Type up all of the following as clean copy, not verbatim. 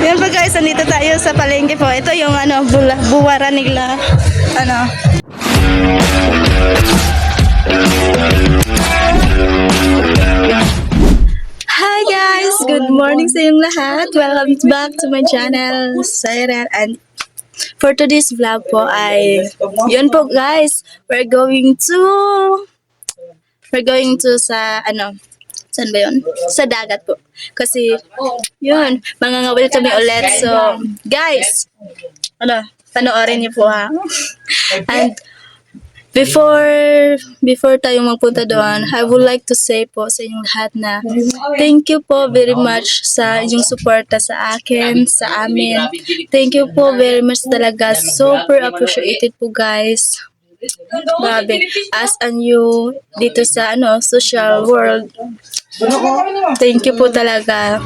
Yan po guys, nandito tayo sa palengke po. Ito yung buwara nila. Hi guys! Good morning sa inyong lahat. Welcome back to my channel, Siren. And for today's vlog po ay, yun po guys, we're going to sa saan ba yun? Sa dagat po. Kasi, yun, mangangawil kami ulit. So, guys, panoorin niyo po ha. And, before tayo magpunta doon, I would like to say po sa inyong lahat na thank you po very much sa inyong suporta sa akin, sa amin. Thank you po very much talaga. Super appreciated po guys. Grabe. As a new dito sa social world. Thank you po talaga.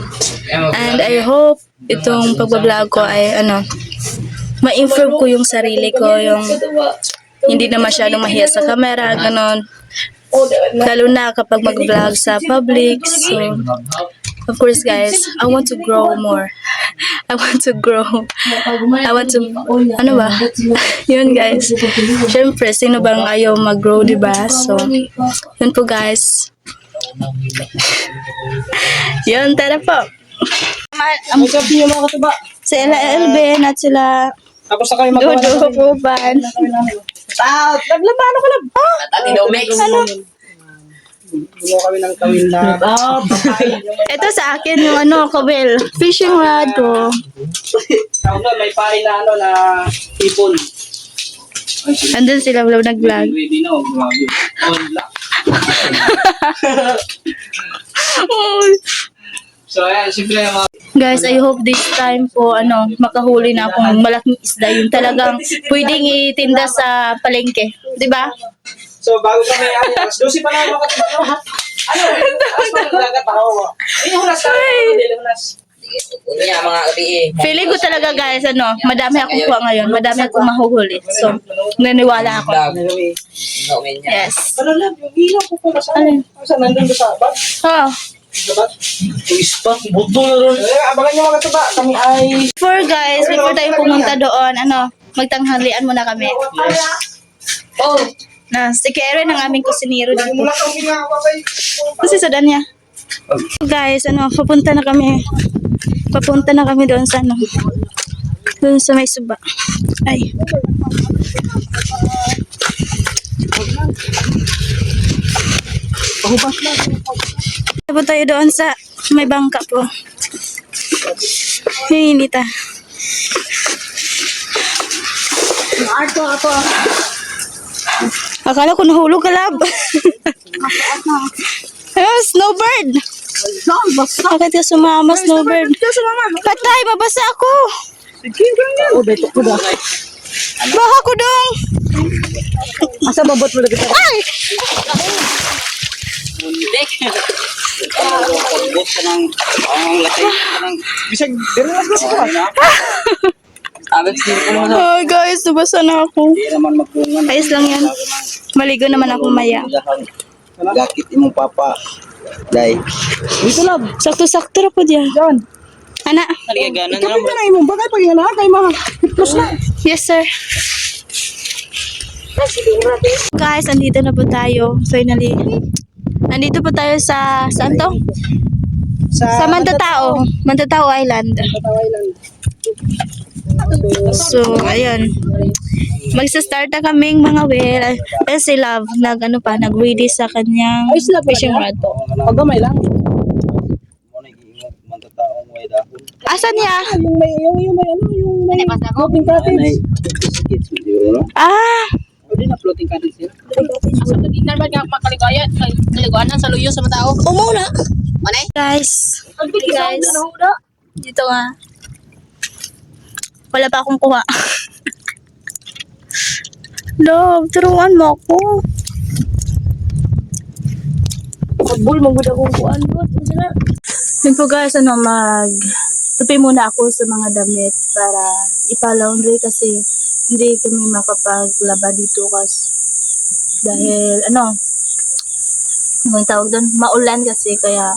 And I hope itong pagbablog ko ay ma-improve ko yung sarili ko, yung hindi na masyadong mahiya sa camera, ganon. Lalo na kapag mag-vlog sa public. So, of course guys, I want to grow more. I want to, yun guys. Syempre, sino bang ayaw mag-grow, diba? So, yun po guys. Yun, tara po. Sila Elben at sila Dodo Puban. Naglaban ako lang. Tati Domex. Gumawa kami ng kawil na. Ito sa akin yung kawil. Fishing rod ko. Tawag doon, may pain na na ipon. Andun sila nag-vlog. Ready na, grabe. On black. So ayan, siyempre mga... Guys, I hope this time po, makahuli na akong malaking isda. Yung talagang pwedeng itinda sa palengke. Diba? So bago kami, alas 12 pa na makatapos. Alas pa nagkakatawa mo. Hindi hulas ka. Hindi hulas. Unya mga gabi. Feeling ko talaga guys, madami akong kuha ngayon. Madami akong mahuhuli. So, naniwala ako. Yes. Ano lang, yung ilaw ko pala sa saan nandun sa bag? Oh. Sa bag? Yung spot, buto na ron. Abangan nyo mga tuba, kami ay... Before tayo pumunta doon, magtanghalian muna kami. Oh! Si Karen ang aming kusinero dito. Mula kami nga ako kay... Kasi sa danya. Guys, papunta na kami. Papunta na kami doon sa doon sa may suba. Ay. Tapos tayo doon sa may bangka po. Hindi ta. Akala ko nahulog ka, lab. Snowbird. Bakit ka sumama, snowbird? Patay, mabasa ako. Baka ko dong. Asa babot mo lagi? Ay! Bot ka ng latay ka ng... Bisag, dirilas ko sa Oh guys, nabasa na ako. Hindi naman magpungan. Ayos lang yan. Maligo naman ako maya. Lakit imong papa. Day. Dito lang. Sakto-sakto na po diyan. John. Ana. Ganon Kapit ka na imong bagay pag yan kay mga hipnos na. Yes, sir. Guys, andito na po tayo. Finally. Andito po tayo sa saan to? Sa Mantatao. Mantatao Island. So, ayun. Magsa-start na kaming mga whale. Si Love, nag-ready sa kanyang fishing rod po. Pagamay lang. Asan niya? Yung may floating cottage. Ah! Pwede na floating cottage yun. Hindi naman makaligayan. Kaliguanan sa luyo sa mga tao. Umuna. Guys. Guys. Dito nga. Wala pa akong kuha. Love, turuan mo ako. Pagbul, magbuda akong kuhaan. Yun po guys, tupi muna ako sa mga damit para ipa-laundry kasi hindi kami makapaglaba dito kasi dahil yung tawag doon, maulan kasi kaya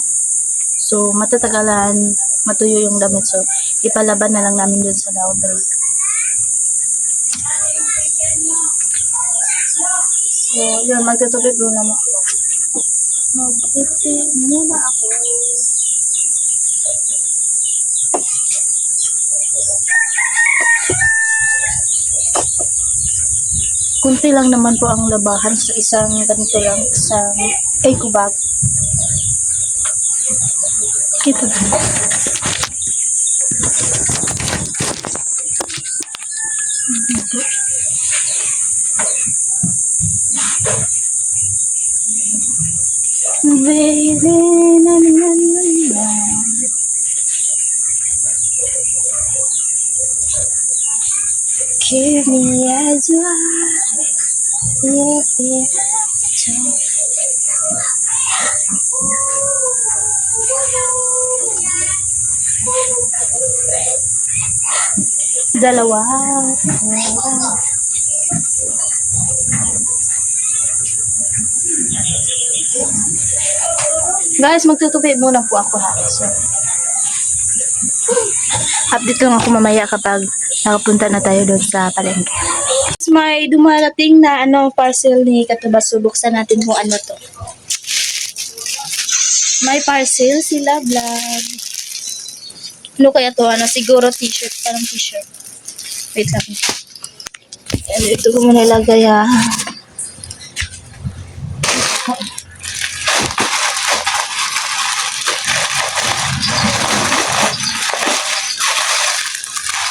so matatagalan matuyo yung damit. So ipalaban na lang namin dun sa laundry. So, yun, magtutubig muna mo. Magtutubig muna ako. Kunti lang naman po ang labahan sa isang ganito lang, isang eco bag. Kita ba? Baby, na na na na na. Give me as you are. Dalawa. Guys, magtutupi muna po ako ha. So, update lang ako mamaya kapag nakapunta na tayo doon sa palengke. May dumarating na parcel ni Katubas. Buksan natin kung ano to. May parcel sila vlog. Ano kaya to? Siguro t-shirt. Parang t-shirt. Wait lang. Ito ko muna ilagay ha.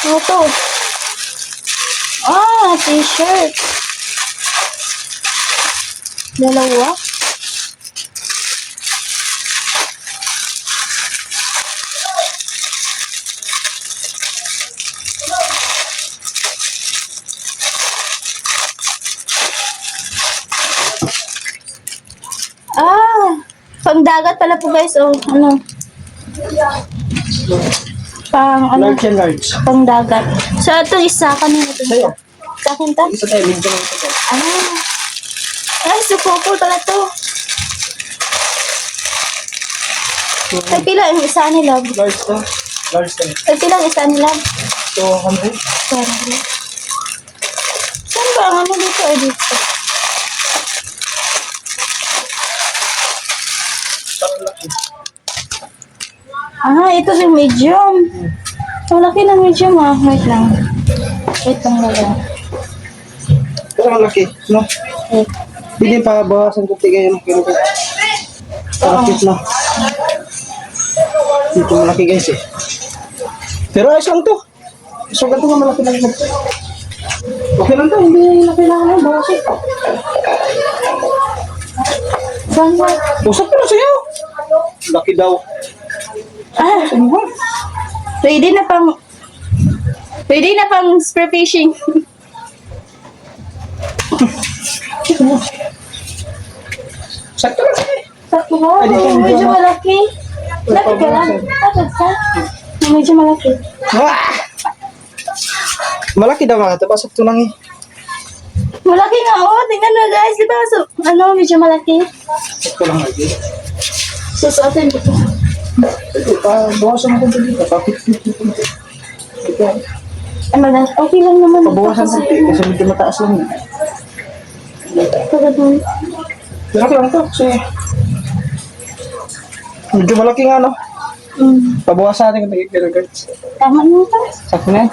Ano to? T-shirt. Dalawa. Pangdagat pala po guys. Large and large. Pangdagat. So, ito isa. Kanina ito. Sa'yo. Sa akin to? Isa tayo, medyo lang ito. Ay, sukupol pala to. Ay, pila yung isa nila. Large to. Large to. Ay, pila yung isa nila. 200. Saan ba ang dito ay dito? Ito yung medium. Malaki na medium Wait lang. Wait lang lang. Pero malaki, no? Wait. Bili pa, bawasan ko tigay yung kilo ko. Malaki na. Dito malaki guys eh. Pero ayos lang to. So ganito nga malaki lang ito. Okay lang to, hindi na kailangan na bawasan. Saan ba? Usap ko na sa'yo. Laki daw. Pwede na pang spear fishing. Sakto lang sa'yo. Sakto ba? Medyo malaki. Lapit ka lang. Lapit ka. Medyo malaki. Malaki daw mga ito. Sakto lang eh. Malaki nga tingnan mo guys. Diba? So, medyo malaki. Sakto lang lagi. Susuotin ko. Ito, bawasan natin ito dito. Papit-pit. Ito. Okay lang naman. Pabawasan natin kasi medyo mataas lang. Malaki lang ito kasi medyo malaki nga no. Pabawasan natin kung nag-i-guards. Tama na ito. Sakto na yan.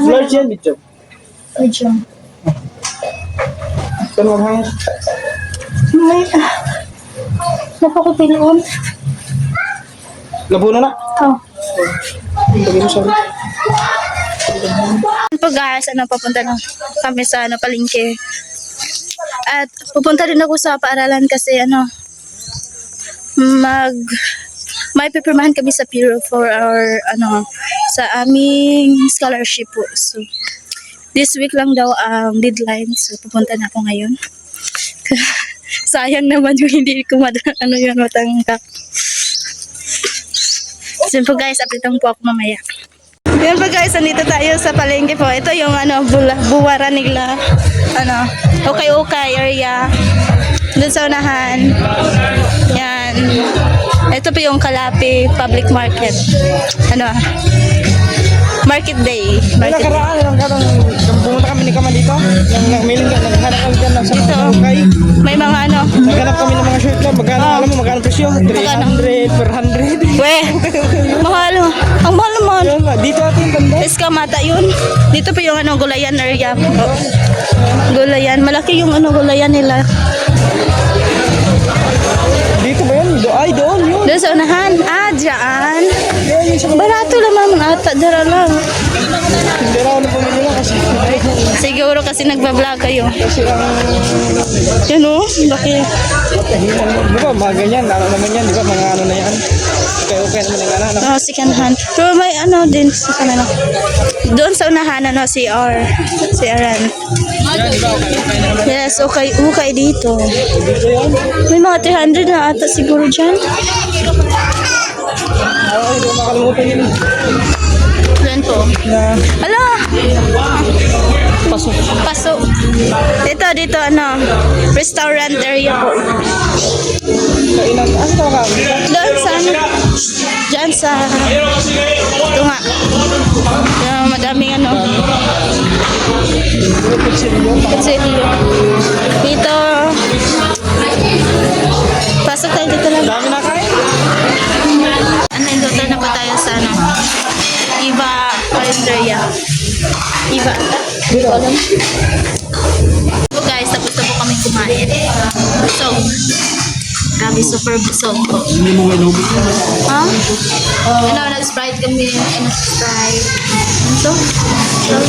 Large yan dito. Medyo. Ito naman hangin. Napakapilion. Labo na na. Lagay mo sa Pag-aas, papunta na kami sa palengke. At pupunta din ako sa paaralan kasi may pipirmahan kami sa Piro for our sa aming scholarship po. So this week lang daw ang deadline. So pupunta na ako ngayon. Sayang naman yung hindi ko matanggap. So po guys, update po ako mamaya. Yan po guys, andito tayo sa palengke po. Ito yung buwara nila. Okay area. Doon sa unahan. Yan. ito po yung Kalapi Public Market. Ano? Market Day. May Market Day. nakaraan, pumunta kami ni Kamal dito. Naghanap kami dyan ng sa Dito. Bukay. May mga ano. Naghanap kami ng mga shirt lang. Magkano, alam mo, magkano presyo? 300, 400. Weh, mahal. Ang mahal naman. Yun, dito atin banda. Eskamata yun. Dito pa yung ano, gulayan area. Gulayan. Malaki yung ano, gulayan nila. Dito ba yan? Ay, doon yun. Doon sa unahan. Ah, dyan. Yan, yung sa Barato naman ata. Dara lang. hindi raw na pumili lang kasi. Siguro kasi nagbablog kayo. Kasi ang, Yan o. Laki. di ba, mga ganyan, ano naman yan, di ba, mga ano na yan. Okay naman yung ano. Oh, second hand. Pero may ano din sa kanila. Doon sa unahan, ano, CR. CRN. Yan, di ba, okay naman. Yes, okay. Okay dito. Dito yan. May mga 300 na ata siguro dyan. Ay, di ba makalimutan yun. Yan po. Na, Hala! pasok. Paso. Dito, ano, restaurant area po. Kainan, ano tawag ka? Doon sa, ano, dyan sa, ito nga. Yung madaming, ano, kutsilyo. Dito, pasok tayo dito lang. Dami na kain. Ano, dito na po tayo sa, ano, Iba Carinderia. Iba. Dito. So guys, tapos na po kami kumain. So, grabe, super busog po. Hindi mo may lubos. Ha? Ano, nag-sprite kami. Nag-sprite. Ano to?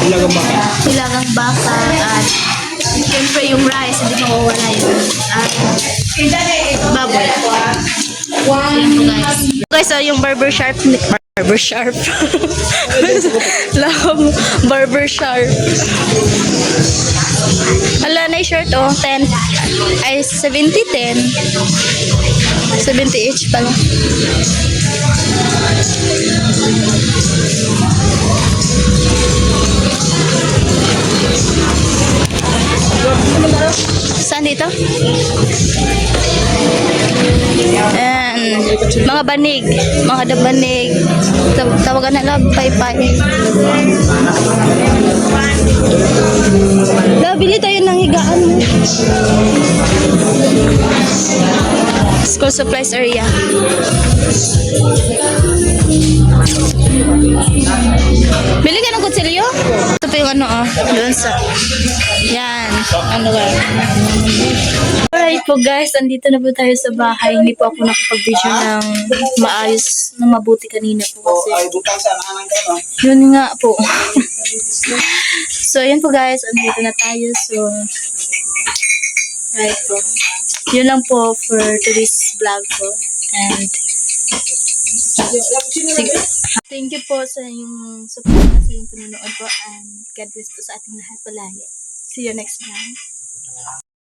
Ilagang baka. Silagang baka at siyempre yung rice, hindi mawawala yun. At baboy. Ayan po guys. Guys, so yung barber sharp. Barber sharp. Lang, barber sharp. Hala na yung shirt oh, 10. Ay, 70, 10. 70 each pala. Saan dito? And mga banig, mga dabanig. Tawagan na lang, pay-pay. Bili tayo ng higaan mo. School supplies area. Bili ka ng kutsilyo? Ito pa yung ano doon sa... Yan. Ano ba? Alright po guys, andito na po tayo sa bahay. Hindi po ako nakapag-video ng maayos, ng mabuti kanina po kasi. Ay, butang sa anang ka, no? Yun nga po. So, yun po guys. Andito na tayo. So, right po. Yun lang po for today's vlog po. And, sige. Thank you po sa yung support, sa yung panonood po. And God bless po sa ating lahat palagi. See you next time.